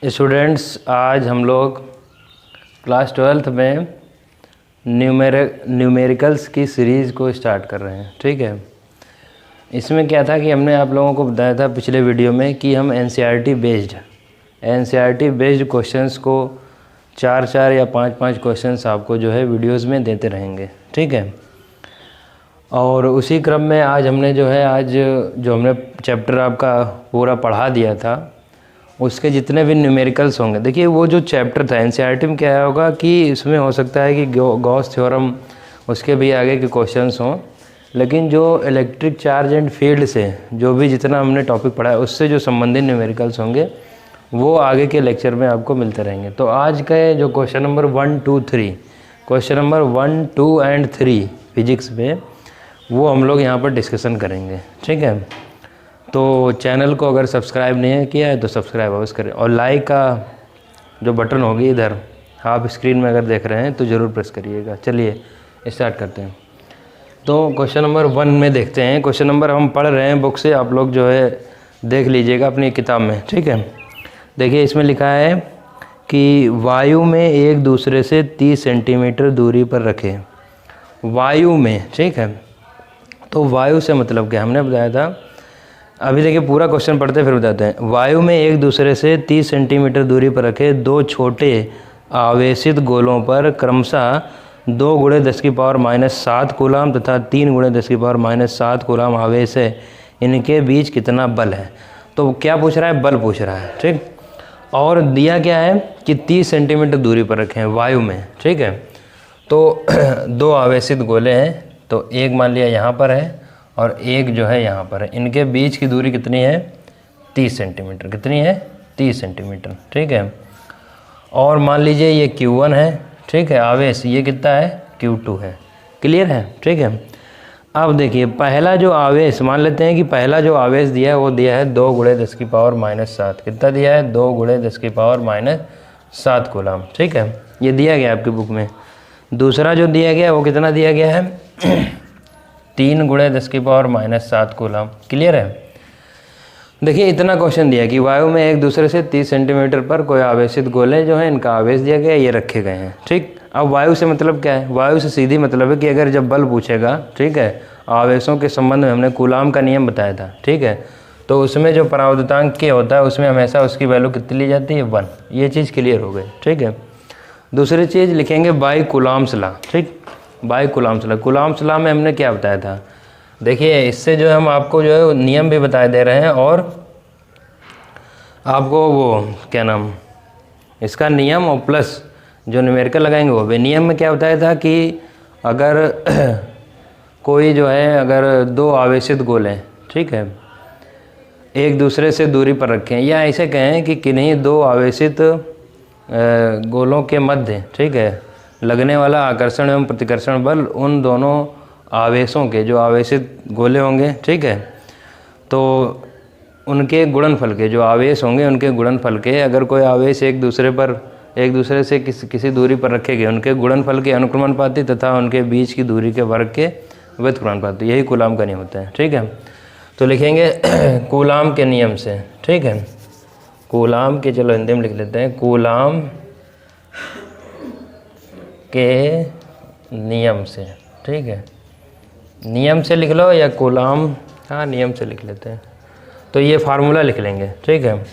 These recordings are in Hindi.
स्टूडेंट्स, आज हम लोग क्लास 12th में न्यूमेरिकल्स की सीरीज़ को स्टार्ट कर रहे हैं। ठीक है, इसमें क्या था कि हमने आप लोगों को बताया था पिछले वीडियो में कि हम एनसीईआरटी बेस्ड क्वेश्चंस को 4 या 5 क्वेश्चंस आपको जो है वीडियोस में देते रहेंगे। ठीक है, और उसी क्रम में आज हमने जो हमने चैप्टर आपका पूरा पढ़ा दिया था, उसके जितने भी न्यूमेरिकल्स होंगे। देखिए, वो जो चैप्टर था एनसीईआरटी में क्या होगा कि इसमें हो सकता है कि गॉस थ्योरम उसके भी आगे के क्वेश्चंस हों, लेकिन जो इलेक्ट्रिक चार्ज एंड फील्ड से जो भी जितना हमने टॉपिक पढ़ा है उससे जो संबंधित न्यूमेरिकल्स होंगे वो आगे के लेक्चर में आपको मिलते रहेंगे। तो आज के जो question number 1, 2, 3 question number 1, 2 and 3 physics में वो हम लोग यहाँ पर डिस्कशन करेंगे। ठीक है, तो चैनल को अगर सब्सक्राइब नहीं किया है तो सब्सक्राइब अवश्य करें, और लाइक का जो बटन होगी इधर आप स्क्रीन में अगर देख रहे हैं तो ज़रूर प्रेस करिएगा। चलिए स्टार्ट करते हैं। तो क्वेश्चन नंबर 1 में देखते हैं। क्वेश्चन नंबर हम पढ़ रहे हैं बुक से, आप लोग जो है देख लीजिएगा अपनी किताब में। ठीक है, देखिए इसमें लिखा है कि वायु में एक दूसरे से 30 सेंटीमीटर दूरी पर रखें। वायु में, ठीक है, तो वायु से मतलब क्या हमने बताया था। अभी देखिए पूरा क्वेश्चन पढ़ते फिर बताते हैं। वायु में एक दूसरे से 30 सेंटीमीटर दूरी पर रखे दो छोटे आवेशित गोलों पर क्रमशः 2 × 10⁻⁷ कूलाम तथा 3 × 10⁻⁷ कूलाम आवेश है, इनके बीच कितना बल है। तो क्या पूछ रहा है? बल पूछ रहा है। ठीक, और दिया क्या है कि 30 सेंटीमीटर दूरी पर रखें वायु में। ठीक है, तो 2 आवेशित गोले हैं, तो एक मान लिया यहाँ पर है और एक जो है यहाँ पर है। इनके बीच की दूरी कितनी है? 30 सेंटीमीटर। कितनी है? 30 सेंटीमीटर। ठीक है, और मान लीजिए ये Q1 है। ठीक है, आवेश ये कितना है? Q2 है। क्लियर है? ठीक है, अब देखिए पहला जो आवेश मान लेते हैं कि पहला जो आवेश दिया है वो दिया है 2 × 10⁻⁷। कितना दिया है? 2 × 10⁻⁷ कूलाम। ठीक है, ये दिया गया आपकी बुक में। दूसरा जो दिया गया वो कितना दिया गया है? 3 × 10⁻⁷ कूलाम। क्लियर है? देखिए इतना क्वेश्चन दिया कि वायु में एक दूसरे से 30 सेंटीमीटर पर कोई आवेशित गोले जो हैं इनका आवेश दिया गया, ये रखे गए हैं। ठीक, अब वायु से मतलब क्या है? वायु से सीधी मतलब है कि अगर जब बल पूछेगा, ठीक है, आवेशों के संबंध में हमने कूलाम का नियम बताया था। ठीक है, तो उसमें जो परावर्तनांक के होता है उसमें हमेशा उसकी वैल्यू कितनी ली जाती है? 1। ये चीज़ क्लियर हो गई। ठीक है, दूसरी चीज़ लिखेंगे बाई कूलाम्स लॉ। ठीक, by coulombs law. Coulombs law में हमने क्या बताया था? देखिए इससे जो हम आपको जो है नियम भी बता दे रहे हैं, और आपको वो क्या नाम इसका नियम और प्लस जो न्यूमेरिकल लगाएंगे वो भी। नियम में क्या बताया था कि अगर कोई जो है अगर 2 आवेशित गोले, ठीक है, एक दूसरे से दूरी पर रखें, या ऐसे कहें कि किन्हीं 2 आवेशित गोलों के मध्य, ठीक है, लगने वाला आकर्षण एवं प्रतिकर्षण बल उन दोनों आवेशों के जो आवेशित गोले होंगे, ठीक है, तो उनके गुणनफल के जो आवेश होंगे उनके गुणनफल के, अगर कोई आवेश एक दूसरे से किसी दूरी पर रखे गए, उनके गुणनफल के अनुक्रमानुपाती तथा उनके बीच की दूरी के वर्ग के व्युत्क्रमानुपाती, यही कूलाम का नियम होता है। ठीक है, तो लिखेंगे कूलाम के नियम से। ठीक है, कूलाम के, चलो हिंदी में लिख लेते हैं, कूलाम के नियम से। ठीक है, नियम से लिख लो या कूलाम, हाँ नियम से लिख लेते हैं। तो ये फार्मूला लिख लेंगे। ठीक है,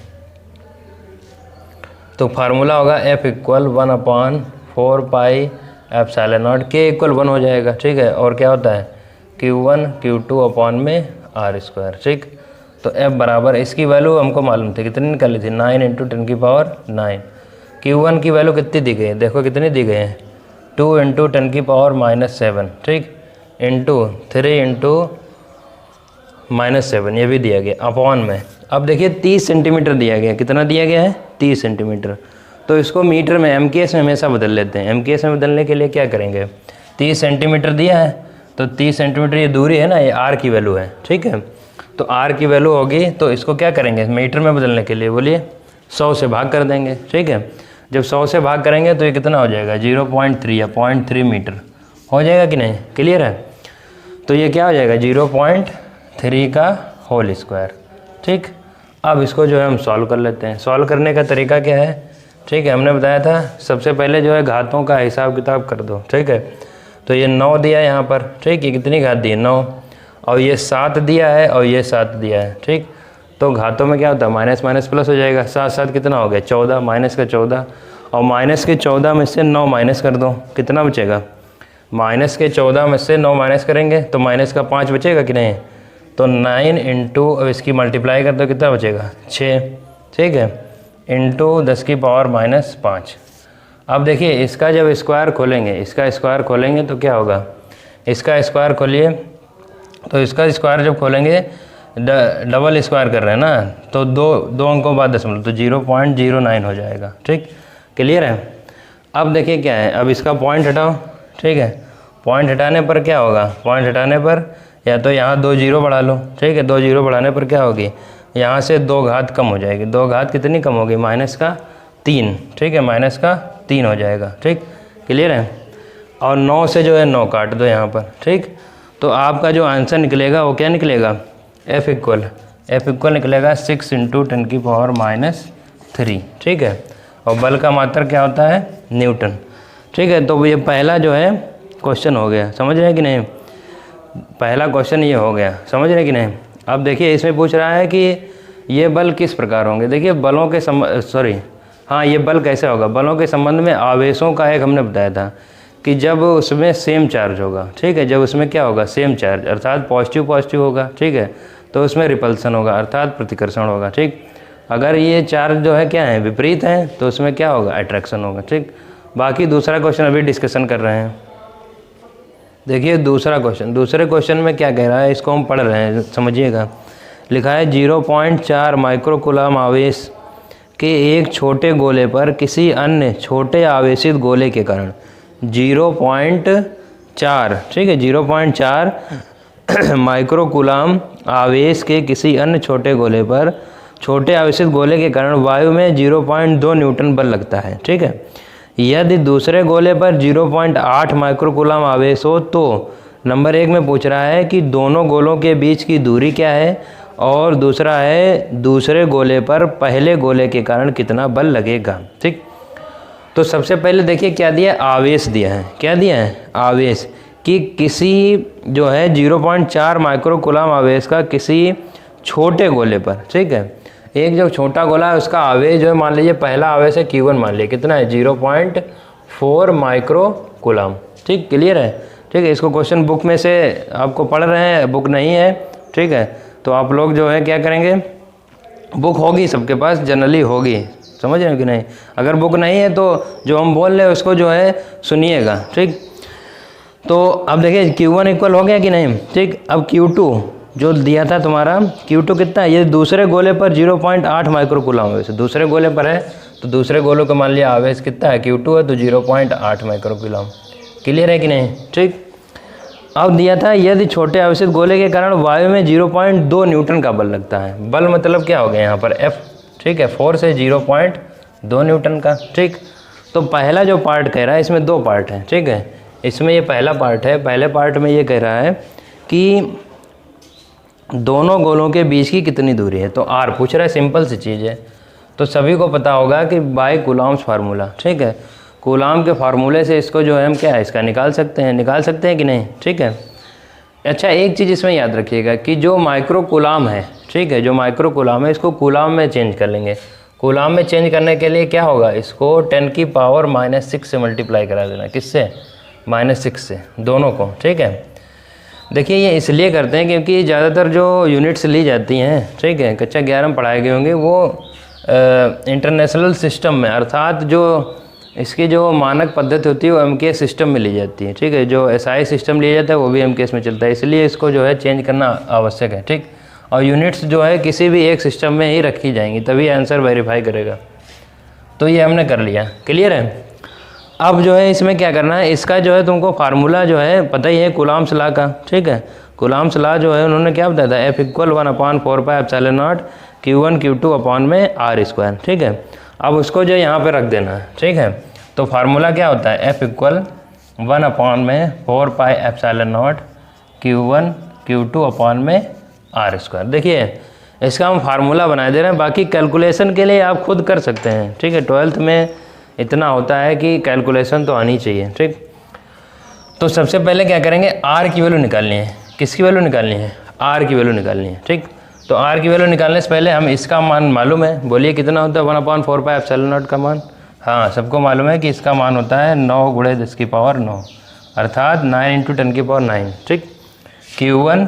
तो फार्मूला होगा F = 1/4πε0, K = 1 हो जाएगा। ठीक है, और क्या होता है? Q1 Q2/r²। ठीक, तो F बराबर, इसकी वैल्यू हमको मालूम थी, कितनी निकाली थी? 9 × 10⁹ Q1 की वैल्यू कितनी दी गई है? देखो कितनी दी गई है? 2 × 10⁻⁷। ठीक, इंटू 3 × -7, ये भी दिया गया अपॉन में। अब देखिए 30 सेंटीमीटर दिया गया। कितना दिया गया है? 30 सेंटीमीटर। तो इसको मीटर में MKS में हमेशा बदल लेते हैं। MKS में बदलने के लिए क्या करेंगे? 30 सेंटीमीटर दिया है, तो 30 सेंटीमीटर ये दूरी है ना, ये R की वैल्यू है। ठीक है, तो R की वैल्यू होगी, तो इसको क्या करेंगे मीटर में बदलने के लिए? बोलिए 100 से भाग कर देंगे। ठीक है, जब 100 से भाग करेंगे तो ये कितना हो जाएगा? 0.3 या 0.3 मीटर हो जाएगा कि नहीं? क्लियर है? तो ये क्या हो जाएगा? 0.3 का होल स्क्वायर। ठीक, अब इसको जो है हम सॉल्व कर लेते हैं। सॉल्व करने का तरीका क्या है, ठीक है, हमने बताया था सबसे पहले जो है घातों का हिसाब किताब कर दो, ठीक है। तो ये 9 दिया है यहाँ पर, ठीक, ये कितनी घात दी है 9, और ये 7 दिया है और ये 7 दिया है, ठीक। तो घातों में क्या होता है, माइनस माइनस प्लस हो जाएगा, 7 7 कितना हो गया 14, माइनस का 14, और माइनस के 14 में से 9 माइनस कर दो, कितना बचेगा, माइनस के 14 में से 9 माइनस करेंगे तो माइनस का 5 बचेगा कि नहीं, तो 9 इंटू, अब इसकी मल्टीप्लाई कर दो कितना बचेगा 6, ठीक है, इंटू 10 की पावर माइनस 5। अब देखिए इसका जब स्क्वायर खोलेंगे, इसका स्क्वायर खोलेंगे तो क्या होगा, इसका स्क्वायर खोलिए, तो इसका स्क्वायर जब खोलेंगे डबल स्क्वायर कर रहे हैं ना, तो दो अंकों बाद दशमलव, तो 0.09 हो जाएगा, ठीक, क्लियर है। अब देखिए क्या है, अब इसका पॉइंट हटाओ, ठीक है, पॉइंट हटाने पर क्या होगा, पॉइंट हटाने पर या तो यहाँ 2 जीरो बढ़ा लो, ठीक है, 2 जीरो बढ़ाने पर क्या होगी, यहाँ से 2 घात कम हो जाएगी, 2 घात कितनी कम होगी, माइनस का 3, ठीक है, माइनस का 3 हो जाएगा, ठीक, क्लियर है। और 9 से जो है 9 काट दो यहाँ पर, ठीक। तो आपका जो आंसर निकलेगा वो क्या निकलेगा, F इक्वल निकलेगा 6 इंटू 10 की पावर माइनस 3, ठीक है। और बल का मात्रक क्या होता है, न्यूटन, ठीक है। तो ये पहला जो है क्वेश्चन हो गया, समझ रहे हैं कि नहीं, पहला क्वेश्चन ये हो गया, समझ रहे हैं कि नहीं। अब देखिए इसमें पूछ रहा है कि ये बल किस प्रकार होंगे, देखिए बलों के ये बल कैसे होगा, बलों के संबंध में आवेशों का एक हमने बताया था कि जब उसमें सेम चार्ज होगा, ठीक है, जब उसमें क्या होगा सेम चार्ज, अर्थात पॉजिटिव पॉजिटिव होगा, ठीक है, तो उसमें रिपल्सन होगा अर्थात प्रतिकर्षण होगा, ठीक। अगर ये चार्ज जो है क्या है विपरीत है तो उसमें क्या होगा अट्रैक्शन होगा, ठीक। बाकी दूसरा क्वेश्चन अभी डिस्कशन कर रहे हैं। देखिए दूसरा क्वेश्चन, दूसरे क्वेश्चन में क्या कह रहा है, इसको हम पढ़ रहे हैं, समझिएगा। लिखा है 0.4 माइक्रोकूलम आवेश के एक छोटे गोले पर किसी अन्य छोटे आवेशित गोले के कारण 0.4, ठीक है, 0.4 माइक्रोकूलम आवेश के किसी अन्य छोटे गोले पर छोटे आवेशित गोले के कारण वायु में 0.2 न्यूटन बल लगता है, ठीक है। यदि दूसरे गोले पर 0.8 माइक्रोकूलम आवेश हो तो नंबर 1 में पूछ रहा है कि दोनों गोलों के बीच की दूरी क्या है, और दूसरा है दूसरे गोले पर पहले गोले के कारण कितना बल लगेगा, ठीक। तो सबसे पहले देखिए क्या दिया, आवेश दिया है, क्या दिया है, आवेश कि किसी जो है 0.4 माइक्रोकूलम आवेश का किसी छोटे गोले पर, ठीक है, एक जो छोटा गोला है उसका आवेश जो है मान लीजिए पहला आवेश है Q1, मान लीजिए कितना है 0.4 माइक्रोकूलम, ठीक, क्लियर है, ठीक है। इसको क्वेश्चन बुक में से आपको पढ़ रहे हैं, बुक नहीं है, ठीक है, तो आप लोग जो है क्या करेंगे, बुक होगी सबके पास, जनरली होगी, समझ रहे हो कि नहीं। अगर बुक नहीं है तो जो हम बोल रहे हैं उसको जो है सुनिएगा, ठीक। तो अब देखिए Q1 इक्वल हो गया कि नहीं, ठीक। अब Q2 जो दिया था तुम्हारा, Q2 कितना है, ये दूसरे गोले पर 0.8 माइक्रोकूलम आवेश, दूसरे गोले पर है तो दूसरे गोलों का मान लिया आवेश कितना है Q2 है तो 0.8 माइक्रोकूलम, क्लियर है कि नहीं, ठीक। अब दिया था यदि छोटे आवेशित गोले के कारण वायु में 0.2 न्यूटन का बल लगता है, बल मतलब क्या हो गया यहाँ पर F, ठीक है, फोर्स है 0.2 न्यूटन का, ठीक। तो पहला जो पार्ट कह रहा है, इसमें 2 पार्ट हैं, ठीक है, इसमें ये पहला पार्ट है, पहले पार्ट में ये कह रहा है कि दोनों गोलों के बीच की कितनी दूरी है, तो R पूछ रहा है, सिंपल सी चीज़ है, तो सभी को पता होगा कि बाय कूलम्ब्स फार्मूला, ठीक है, कूलम्ब के फार्मूले से इसको जो है हम क्या है इसका निकाल सकते हैं कि नहीं, ठीक है। अच्छा एक चीज़ इसमें याद रखिएगा कि जो माइक्रो कूलम्ब है, ठीक है, जो माइक्रो कूलम्ब है इसको कूलम्ब में चेंज कर लेंगे। कूलम्ब में चेंज करने के लिए क्या होगा, इसको 10 की पावर -6 से मल्टीप्लाई करा देना, किससे, -6 से, दोनों को, ठीक है। देखिए ये इसलिए करते हैं क्योंकि ज़्यादातर जो यूनिट्स ली जाती हैं, ठीक है, कक्षा 11 में पढ़ाए गए होंगे, वो इंटरनेशनल सिस्टम में, अर्थात जो इसकी जो मानक पद्धति होती है वो MKS सिस्टम में ली जाती है, ठीक है, जो SI सिस्टम लिया जाता है वो भी MKS में चलता है, इसलिए इसको जो है चेंज करना आवश्यक है, ठीक। और यूनिट्स जो है किसी भी एक सिस्टम में ही रखी जाएंगी, तभी आंसर वेरीफाई करेगा। तो ये हमने कर लिया, क्लियर है। अब जो है इसमें क्या करना है, इसका जो है तुमको फार्मूला जो है पता ही है कूलम्ब्स लॉ का, ठीक है। कूलम्ब्स लॉ जो है उन्होंने क्या बताया था, F = 1/4πε0 Q1 Q2 अपॉन में R², ठीक है। अब उसको जो यहाँ पे रख देना है, ठीक है। तो फार्मूला क्या होता है, F = 1/4πε0 Q1 Q2 अपॉन में R²। देखिए इसका हम फार्मूला बना दे रहे हैं, बाकी कैलकुलेशन के लिए आप खुद कर सकते हैं, ठीक है। 12th में इतना होता है कि कैलकुलेशन तो आनी चाहिए, ठीक। तो सबसे पहले क्या करेंगे, आर की वैल्यू निकालनी है। किसकी वैल्यू निकालनी है, आर की वैल्यू निकालनी है, ठीक। तो आर की वैल्यू निकालने से पहले हम इसका मान मालूम है, बोलिए कितना होता है 1/4πε0 का मान। हाँ, सबको मालूम है कि इसका मान होता है 9 × 10⁹, अर्थात 9 × 10⁹, ठीक। Q1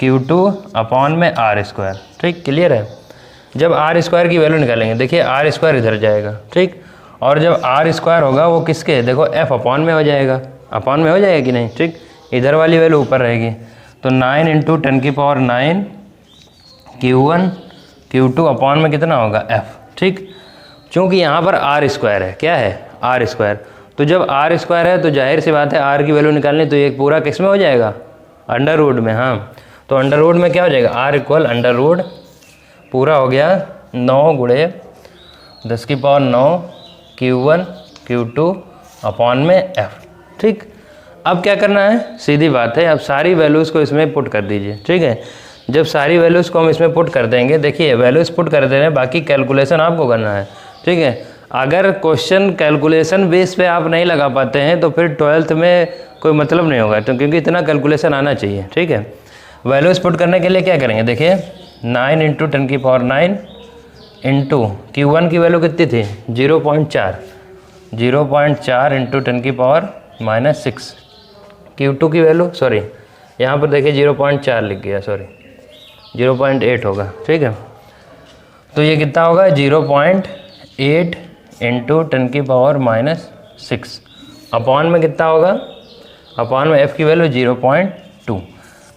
Q2 अपॉन में R², ठीक। क्लियर है। जब R² की वैल्यू निकालेंगे, देखिए R² इधर जाएगा, ठीक। और जब R² होगा वो किसके, देखो F अपॉन में हो जाएगा, अपॉन में हो जाएगा कि नहीं, ठीक। इधर वाली वैल्यू ऊपर रहेगी, तो 9 × 10⁹ Q1 Q2 अपॉन में कितना होगा F, ठीक। चूँकि यहाँ पर R² है, क्या है, R², तो जब R² है तो जाहिर सी बात है R की वैल्यू निकालनी, तो ये पूरा किस में हो जाएगा, अंडर रूट में। हाँ, तो अंडर रूट में क्या हो जाएगा, R = अंडर रूट पूरा हो गया 9 × 10⁹ Q1 Q2 अपॉन में F, ठीक। अब क्या करना है, सीधी बात है, अब सारी वैल्यूज़ को इसमें पुट कर दीजिए, ठीक है। जब सारी वैल्यूज़ को हम इसमें पुट कर देंगे, देखिए वैल्यूज़ पुट कर दे रहे हैं, बाकी कैलकुलेशन आपको करना है, ठीक है। अगर क्वेश्चन कैलकुलेशन बेस पे आप नहीं लगा पाते हैं तो फिर 12th में कोई मतलब नहीं होगा, तो क्योंकि इतना कैलकुलेशन आना चाहिए, ठीक है। वैल्यूज़ पुट करने के लिए क्या करेंगे, देखिए 9 × 10⁹ इंटू Q1 की वैल्यू कितनी थी, 0.4 × 10⁻⁻6। Q2 की वैल्यू, सॉरी यहाँ पर देखिए 0.4 लिख गया, सॉरी 0.8 होगा, ठीक है। तो ये कितना होगा, 0.8 × 10⁻⁻6 अपॉन में कितना होगा, अपॉन में F की वैल्यू 0.2।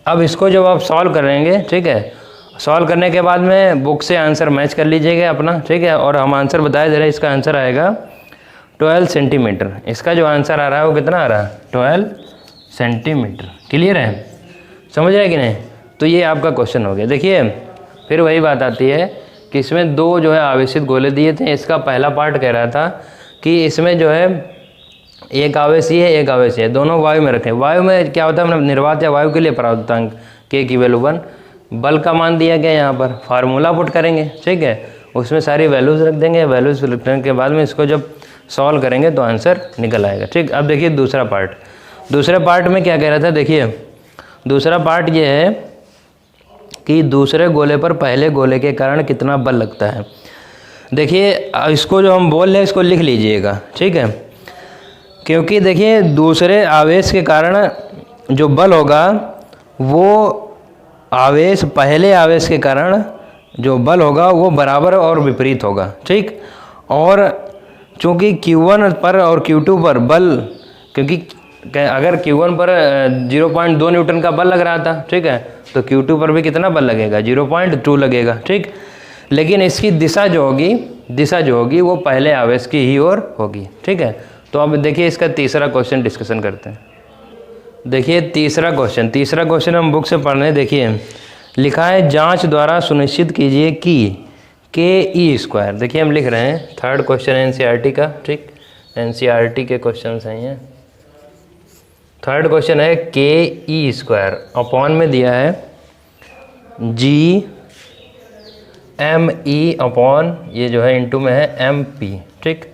अब इसको जब आप सॉल्व करेंगे, ठीक है, सॉल्व करने के बाद में बुक से आंसर मैच कर लीजिएगा अपना, ठीक है। और हम आंसर बता दे रहे हैं, इसका आंसर आएगा 12 सेंटीमीटर। इसका जो आंसर आ रहा है वो कितना आ रहा है, 12 सेंटीमीटर। क्लियर है, समझ रहे हैं कि नहीं। तो ये आपका क्वेश्चन हो गया। देखिए फिर वही बात आती है कि इसमें दो जो है आवेशित गोले दिए थे। इसका पहला पार्ट कह रहा था कि इसमें जो है एक आवेशी है, एक आवेशी है, दोनों वायु में रखें। वायु में क्या होता है, मतलब निर्वात या वायु के लिए परावर्तनांक K की वैल्यू 1, बल का मान दिया गया, यहाँ पर फार्मूला पुट करेंगे, ठीक है। उसमें सारी वैल्यूज़ रख देंगे, वैल्यूज़ रखने के बाद में इसको जब सॉल्व करेंगे तो आंसर निकल आएगा, ठीक। अब देखिए दूसरा पार्ट, दूसरे पार्ट में क्या कह रहा था, देखिए दूसरा पार्ट ये है कि दूसरे गोले पर पहले गोले के कारण कितना बल लगता है। देखिए इसको जो हम बोल रहे हैं इसको लिख लीजिएगा, ठीक है। क्योंकि देखिए दूसरे आवेश के कारण जो बल होगा वो आवेश, पहले आवेश के कारण जो बल होगा वो बराबर और विपरीत होगा, ठीक। और चूँकि Q1 पर और Q2 पर बल, क्योंकि अगर Q1 पर 0.2 न्यूटन का बल लग रहा था, ठीक है, तो Q2 पर भी कितना बल लगेगा, 0.2 लगेगा, ठीक। लेकिन इसकी दिशा जो होगी वो पहले आवेश की ही ओर होगी, ठीक है। तो अब देखिए इसका तीसरा क्वेश्चन डिस्कशन करते हैं। देखिए तीसरा क्वेश्चन हम बुक से पढ़ रहे हैं। देखिए लिखा है, जांच द्वारा सुनिश्चित कीजिए कि KE²। देखिए हम लिख रहे हैं, थर्ड क्वेश्चन NCERT का, ठीक, NCERT के क्वेश्चन हैं ये। थर्ड क्वेश्चन है KE² अपॉन में दिया है GME अपॉन ये जो है इंटू में है MP, ठीक।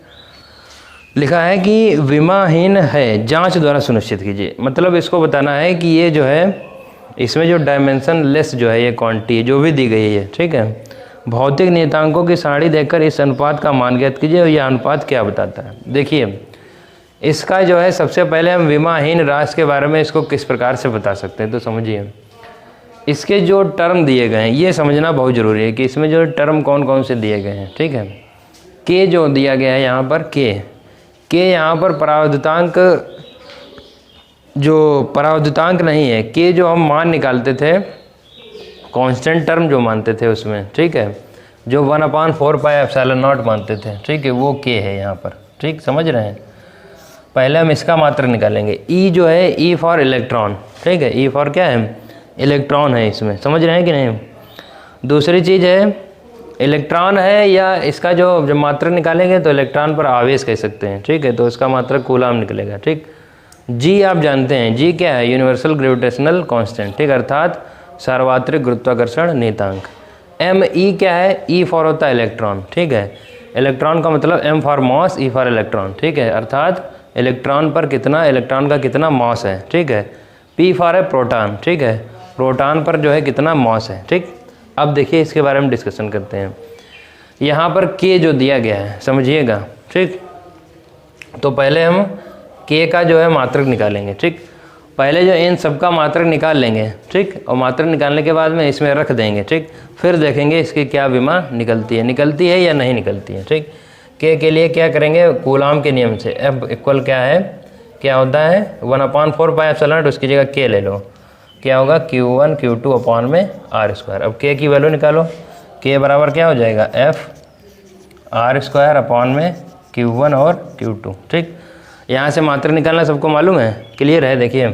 लिखा है कि विमाहीन है, जांच द्वारा सुनिश्चित कीजिए। मतलब इसको बताना है कि ये जो है इसमें जो डायमेंशन लेस जो है ये क्वांटिटी जो भी दी गई है, ठीक है। भौतिक नियतांकों की सारणी देखकर इस अनुपात का मान ज्ञात कीजिए और यह अनुपात क्या बताता है। देखिए इसका जो है सबसे पहले हम विमाहीन राशि के बारे में इसको किस प्रकार से बता सकते हैं, तो समझिए इसके जो टर्म दिए गए हैं ये समझना बहुत ज़रूरी है कि इसमें जो टर्म कौन कौन से दिए गए हैं, ठीक है। K जो दिया गया है यहाँ पर K यहाँ पर परावर्तितांक, जो परावर्तितांक नहीं है, K जो हम मान निकालते थे कांस्टेंट टर्म जो मानते थे उसमें, ठीक है, जो 1/4πε0 मानते थे, ठीक है, वो K है यहाँ पर, ठीक, समझ रहे हैं। पहले हम इसका मात्रक निकालेंगे। E जो है E फॉर इलेक्ट्रॉन, ठीक है, E फॉर क्या है, इलेक्ट्रॉन है इसमें, समझ रहे हैं कि नहीं। दूसरी चीज़ है इलेक्ट्रॉन है, या इसका जो जब मात्रक निकालेंगे तो इलेक्ट्रॉन पर आवेश कह सकते हैं, ठीक है, तो इसका मात्रक कूलाम निकलेगा, ठीक। G आप जानते हैं, G क्या है, यूनिवर्सल ग्रेविटेशनल कांस्टेंट, ठीक, अर्थात सार्वत्रिक गुरुत्वाकर्षण नियतांक। एम ई क्या है, ई फॉर होता है इलेक्ट्रॉन, ठीक है। इलेक्ट्रॉन का मतलब M for mass, E for electron, ठीक है। अर्थात इलेक्ट्रॉन पर कितना, इलेक्ट्रॉन का कितना मॉस है, ठीक है। पी फॉर है प्रोटॉन, ठीक है। प्रोटॉन पर जो है कितना मॉस है, ठीक। अब देखिए इसके बारे में डिस्कशन करते हैं। यहाँ पर के जो दिया गया है समझिएगा, ठीक। तो पहले हम के का जो है मात्रक निकालेंगे, ठीक। पहले जो इन सबका मात्रक निकाल लेंगे, ठीक। और मात्रक निकालने के बाद में इसमें रख देंगे, ठीक। फिर देखेंगे इसकी क्या विमा निकलती है या नहीं निकलती है, ठीक। के लिए क्या करेंगे, कूलाम के नियम से एफ इक्वल क्या है, क्या होता है 1/4 पाई एप्सिलॉन नॉट, उसकी जगह के ले लो, क्या होगा Q1 Q2 अपॉन में R²। अब के की वैल्यू निकालो, के बराबर क्या हो जाएगा एफ R² अपॉन में Q1 और Q2, ठीक। यहाँ से मात्रक निकालना सबको मालूम है, क्लियर है। देखिए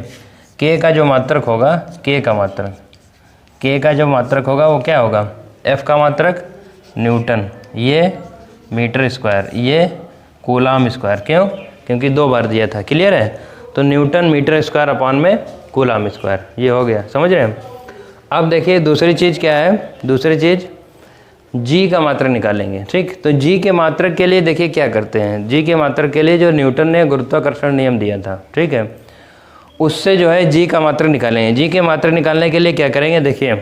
के का जो मात्रक होगा, के का जो मात्रक होगा वो क्या होगा, एफ का मात्रक न्यूटन, ये मीटर स्क्वायर, ये कूलाम स्क्वायर, क्यों, क्योंकि 2 बार दिया था, क्लियर है। तो न्यूटन मीटर स्क्वायर अपॉन में कूलाम स्क्वायर, ये हो गया, समझ रहे हैं। अब देखिए दूसरी चीज़ क्या है, दूसरी चीज़ जी का मात्रक निकालेंगे, ठीक। तो जी के मात्रक के लिए देखिए क्या करते हैं, जी के मात्रक के लिए जो न्यूटन ने गुरुत्वाकर्षण नियम दिया था, ठीक है, उससे जो है जी का मात्रक निकालेंगे। जी के मात्रक निकालने के लिए क्या करेंगे, देखिए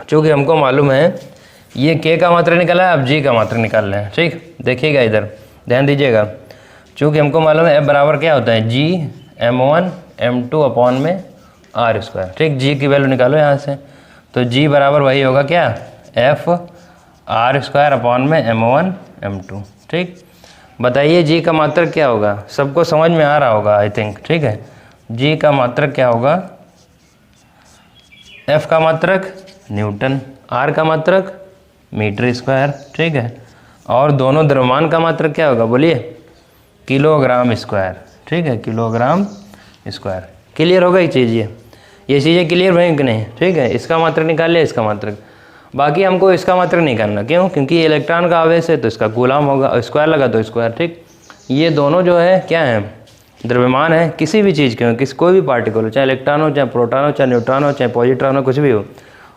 चूँकि हमको मालूम है ये के का मात्रक निकाला है, अब जी का मात्रक निकाल रहे हैं, ठीक। देखिएगा इधर ध्यान दीजिएगा, चूँकि हमको मालूम है एफ बराबर क्या होता है, जी m1 m2 अपॉन में R², ठीक। जी की वैल्यू निकालो यहाँ से, तो जी बराबर वही होगा क्या, एफ R² अपॉन में m1 m2, ठीक। बताइए जी का मात्रक क्या होगा, सबको समझ में आ रहा होगा आई थिंक, ठीक है। जी का मात्रक क्या होगा, एफ का मात्रक न्यूटन, आर का मात्रक मीटर स्क्वायर, ठीक है। और दोनों द्रव्यमान का मात्रक क्या होगा, बोलिए किलोग्राम स्क्वायर, ठीक है, किलोग्राम स्क्वायर। क्लियर होगा ये चीज़, ये चीज़ें क्लियर हुई कि नहीं, ठीक है। इसका मात्रक निकाल लिया, इसका मात्रक, बाकी हमको इसका मात्रक नहीं करना, क्यों, क्योंकि इलेक्ट्रॉन का आवेश है तो इसका कूलाम होगा, स्क्वायर लगा तो स्क्वायर, ठीक। ये दोनों जो है क्या है, द्रव्यमान है किसी भी चीज़ के, कोई भी पार्टिकल हो, चाहे इलेक्ट्रॉन हो, चाहे प्रोटॉन हो, चाहे न्यूट्रॉन हो, चाहे पॉजिट्रॉन हो, कुछ भी हो,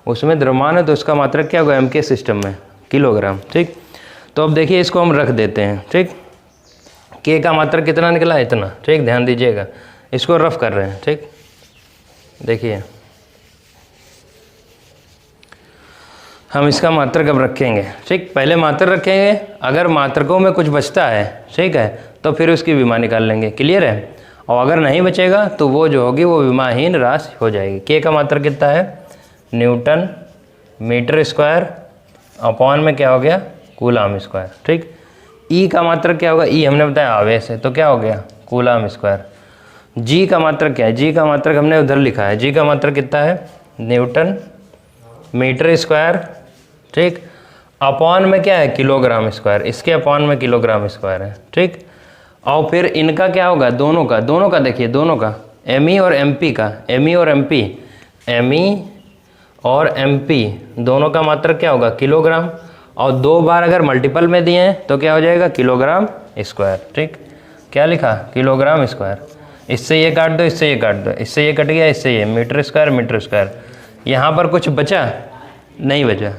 उसमें द्रव्यमान है तो उसका मात्रक क्या होगा, MK सिस्टम में किलोग्राम, ठीक। तो अब देखिए इसको हम रख देते हैं, ठीक। के का मात्रक कितना निकला, इतना, ठीक। ध्यान दीजिएगा, इसको रफ कर रहे हैं, ठीक। देखिए हम इसका मात्रक अब रखेंगे, ठीक। पहले मात्रक रखेंगे, अगर मात्रकों में कुछ बचता है, ठीक है, तो फिर उसकी विमा निकाल लेंगे, क्लियर है। और अगर नहीं बचेगा तो वो जो होगी वो विमाहीन राशि हो जाएगी। के का मात्रक कितना है, न्यूटन मीटर स्क्वायर अपॉन में क्या हो गया, कूलाम स्क्वायर, ठीक। ई का मात्रक क्या होगा, ई हमने बताया आवेश है तो क्या हो गया, कूलाम स्क्वायर। जी का मात्रक क्या है, जी का मात्रक हमने उधर लिखा है, जी का मात्रक कितना है, न्यूटन मीटर स्क्वायर, ठीक। अपॉन में क्या है, किलोग्राम स्क्वायर, इसके अपॉन में किलोग्राम स्क्वायर है, ठीक। और फिर इनका क्या होगा, दोनों का देखिए, दोनों का एमई और एमपी का, एमई और एमपी दोनों का मात्रक क्या होगा, किलोग्राम। और 2 बार अगर मल्टीपल में दिए हैं तो क्या हो जाएगा, किलोग्राम स्क्वायर, ठीक। क्या लिखा, किलोग्राम स्क्वायर। इससे ये काट दो, इससे ये काट दो, इससे ये कट गया, इससे ये मीटर स्क्वायर। यहाँ पर कुछ बचा नहीं, बचा,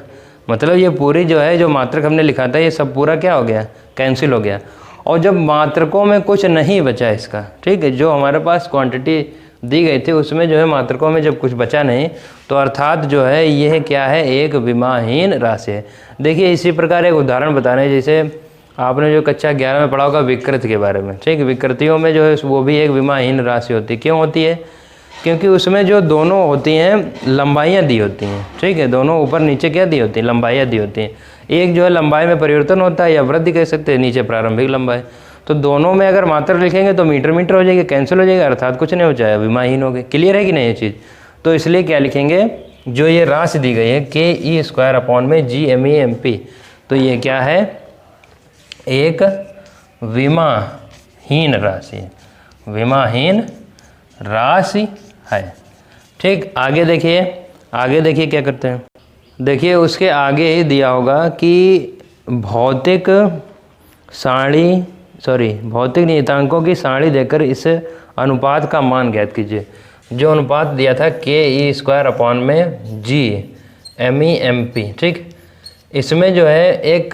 मतलब ये पूरी जो है जो मात्रक हमने लिखा था ये सब पूरा क्या हो गया, कैंसिल हो गया। और जब मात्रकों में कुछ नहीं बचा इसका, ठीक है, जो हमारे पास क्वांटिटी दी गई थी उसमें जो है मात्रकों में जब कुछ बचा नहीं, तो अर्थात जो है यह क्या है, एक विमाहीन राशि है। देखिए इसी प्रकार एक उदाहरण बता रहे हैं, जैसे आपने जो कक्षा 11 में पढ़ा होगा विकृत के बारे में, ठीक। विकृतियों में जो है वो भी एक विमाहीन राशि होती है। क्यों होती है, क्योंकि उसमें जो दोनों होती हैं लंबाइयाँ दी होती हैं, ठीक है, दोनों ऊपर नीचे क्या दी होती हैं, लंबाइयाँ दी होती हैं। एक जो है लंबाई में परिवर्तन होता है या वृद्धि कह सकते हैं, नीचे प्रारंभिक लंबाई। तो दोनों में अगर मात्रा लिखेंगे तो मीटर हो जाएगी, कैंसिल हो जाएगा, अर्थात कुछ नहीं हो जाएगा, विमाहीन हो गए। क्लियर है कि नहीं ये चीज़। तो इसलिए क्या लिखेंगे, जो ये राशि दी गई है ke² अपॉन में GME/MP, तो ये क्या है, एक विमाहीन राशि, विमाहीन राशि है, ठीक। आगे देखिए क्या करते हैं, देखिए उसके आगे ही दिया होगा कि भौतिक नियतांकों की सारणी देकर इस अनुपात का मान ज्ञात कीजिए। जो अनुपात दिया था ke² अपॉन में MEMP, ठीक। इसमें जो है एक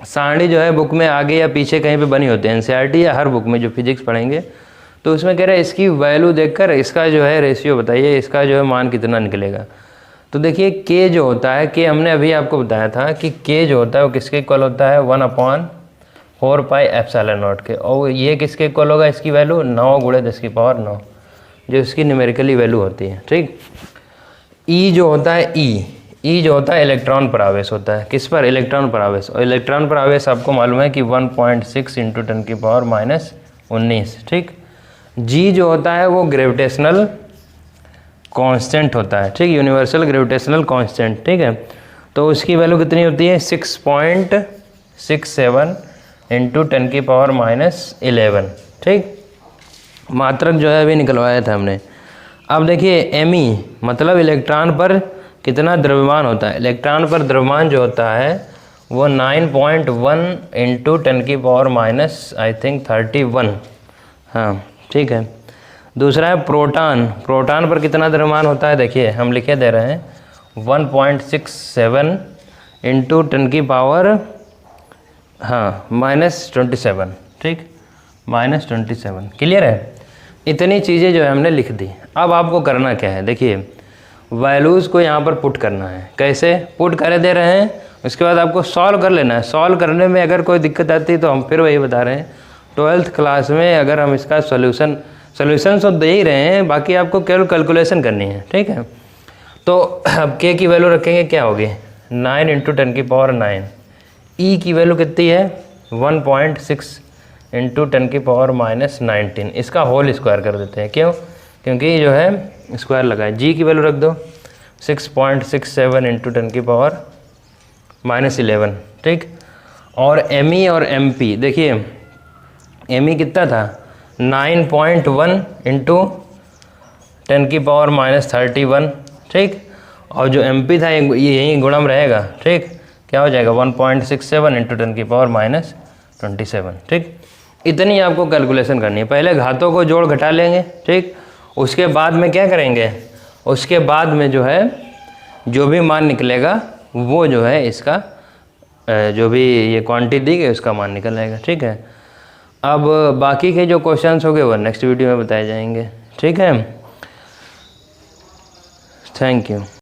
सारणी जो है बुक में आगे या पीछे कहीं पे बनी होती है, NCERT या हर बुक में जो फिजिक्स पढ़ेंगे, तो उसमें कह रहे हैं इसकी वैल्यू देखकर इसका जो है रेशियो बताइए, इसका जो है मान कितना निकलेगा। तो देखिए K जो होता है, K हमने अभी आपको बताया था कि K जो होता है वो किसके इक्वल होता है, 1/4 पाई एप्सिलॉन नॉट के। और ये किसके इक्वल होगा, इसकी वैल्यू 9 × 10⁻⁹ जो इसकी न्यूमेरिकली वैल्यू होती है, ठीक। E जो होता है E जो होता है इलेक्ट्रॉन पर आवेश होता है, किस पर, इलेक्ट्रॉन पर आवेश। और इलेक्ट्रॉन पर आवेश आपको मालूम है कि 1.6 × 10⁻⁻19, ठीक। G जो होता है वो ग्रेविटेशनल कांस्टेंट होता है, ठीक, यूनिवर्सल ग्रेविटेशनल कांस्टेंट, ठीक है। तो उसकी वैल्यू कितनी होती है, 6.67 × 10⁻11, ठीक। मात्रक जो है अभी निकलवाया था हमने। अब देखिए Me मतलब इलेक्ट्रॉन पर कितना द्रव्यमान होता है। इलेक्ट्रॉन पर द्रव्यमान जो होता है वो 9.1 × 10⁻31, हाँ, ठीक है। दूसरा है प्रोटॉन। प्रोटॉन पर कितना द्रव्यमान होता है, देखिए हम लिखे दे रहे हैं 1.67 × 10⁻⁻27, ठीक, -27, क्लियर है। इतनी चीज़ें जो है हमने लिख दी। अब आपको करना क्या है, देखिए वैल्यूज़ को यहाँ पर पुट करना है। कैसे पुट करे दे रहे हैं, उसके बाद आपको सॉल्व कर लेना है। सॉल्व करने में अगर कोई दिक्कत आती है तो हम फिर वही बता रहे हैं, 12th क्लास में अगर हम इसका सोल्यूशन तो दे ही रहे हैं, बाकी आपको केवल कैलकुलेशन करनी है, ठीक है। तो अब K की वैल्यू रखेंगे, क्या होगी, 9 × 10⁻9। E की वैल्यू कितनी है, 1.6 × 10⁻19। इसका होल स्क्वायर कर देते हैं, क्यों, क्योंकि जो है स्क्वायर लगा है। G की वैल्यू रख दो 6.67 × 10⁻11, ठीक। और Me और MP, देखिए Me कितना था, 9.1 × 10⁻31, ठीक। और जो MP था ये यही गुणम रहेगा, ठीक, क्या हो जाएगा 1.67 × 10⁻27, ठीक। इतनी आपको कैलकुलेशन करनी है। पहले घातों को जोड़ घटा लेंगे, ठीक। उसके बाद में क्या करेंगे, उसके बाद में जो है जो भी मान निकलेगा वो जो है इसका जो भी ये क्वांटिटी दी गई उसका मान निकल आएगा, ठीक है। अब बाकी के जो क्वेश्चंस होंगे वो नेक्स्ट वीडियो में बताए जाएंगे, ठीक है। Thank you.